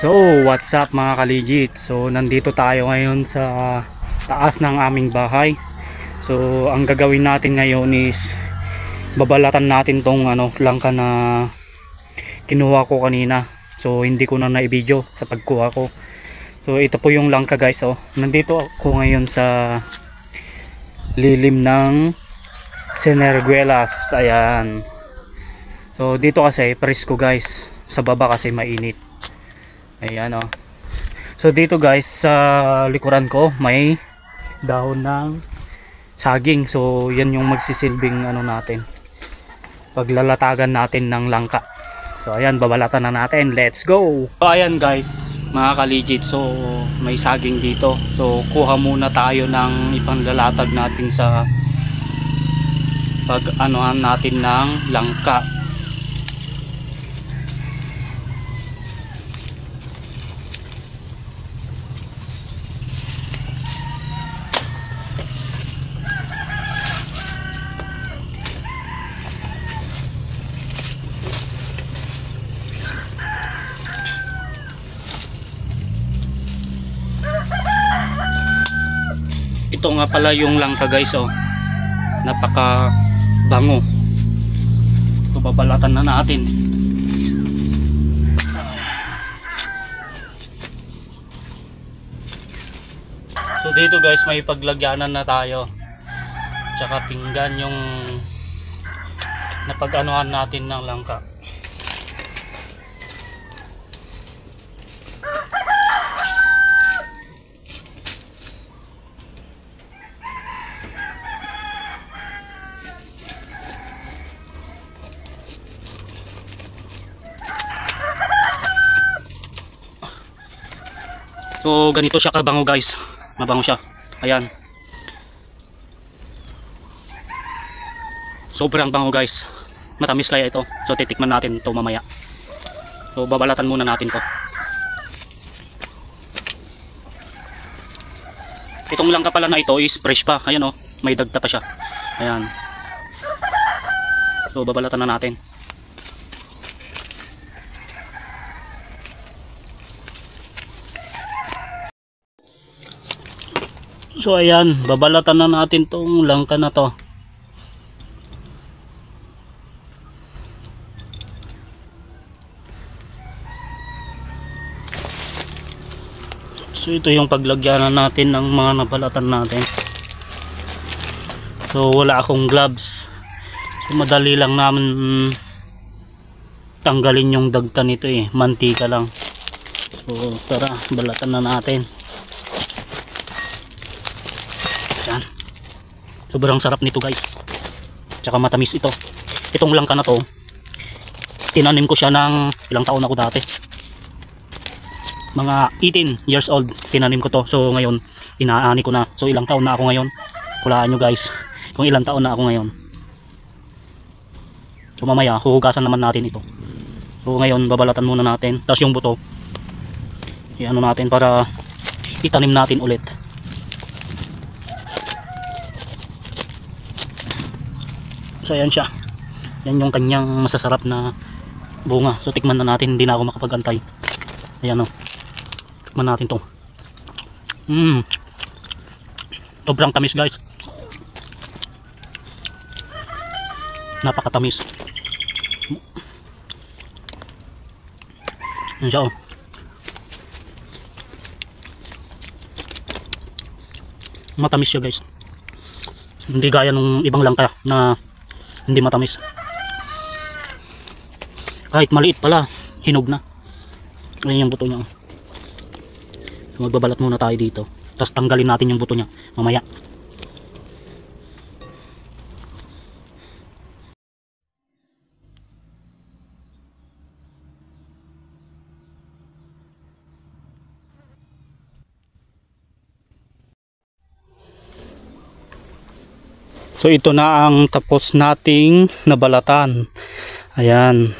So, what's up mga kaligit? So, nandito tayo ngayon sa taas ng aming bahay. So, ang gagawin natin ngayon is babalatan natin tong langka na kinuha ko kanina. So, hindi ko na na-video sa pagkuha ko. So, ito po yung langka guys. Oh. Nandito ako ngayon sa lilim ng Senerguelas. Ayan. So, dito kasi presko guys. Sa baba kasi mainit. Ayan o. So dito guys sa likuran ko may dahon ng saging. So yan yung magsisilbing natin, paglalatagan natin ng langka. So ayan, babalatan na natin. Let's go. So ayan guys mga kaligit, so may saging dito. So kuha muna tayo ng ipanglalatag natin sa pag-anuhan natin ng langka. Ito nga pala yung langka guys, oh. Napaka bango. So babalatan na natin. So dito guys may paglagyanan na tayo. Tsaka pinggan yung napag-anuhan natin ng langka. So ganito siya kabango guys. Mabango siya. Ayan. Sobrang bango guys. Matamis kaya ito. So titikman natin ito mamaya. So babalatan muna natin to. Itong langka pala na ito is fresh pa. Ayan oh. May dagta pa siya. Ayan. So babalatan na natin. So ayan, babalatan na natin tong langka na to. So ito yung paglagyanan natin ng mga nabalatan natin. So wala akong gloves. So madali lang naman tanggalin yung dagta nito eh, mantika lang. So tara, balatan na natin. Yan. Sobrang sarap nito guys. Tsaka matamis ito. Itong langka na to, tinanim ko siya ng ilang taon ako dati. Mga 18 years old tinanim ko to. So ngayon inaani ko na. So ilang taon na ako ngayon. Hulaan nyo guys kung ilang taon na ako ngayon. So mamaya huhugasan naman natin ito. So ngayon babalatan muna natin. Tapos yung buto i-ano natin para itanim natin ulit. So ayan siya. Yan yung kanyang masasarap na bunga. So tikman na natin. Hindi na ako makapagantay. Ayan o. Tikman natin to. Sobrang tamis guys. Napakatamis. Ayan siya o. Matamis siya guys. Hindi gaya ng ibang langka na hindi matamis. Kahit maliit pala, hinog na. Ayan yung buto niya. So magbabalat muna tayo dito. Tapos tanggalin natin yung buto niya mamaya. So ito na ang tapos nating nabalatan. Ayan.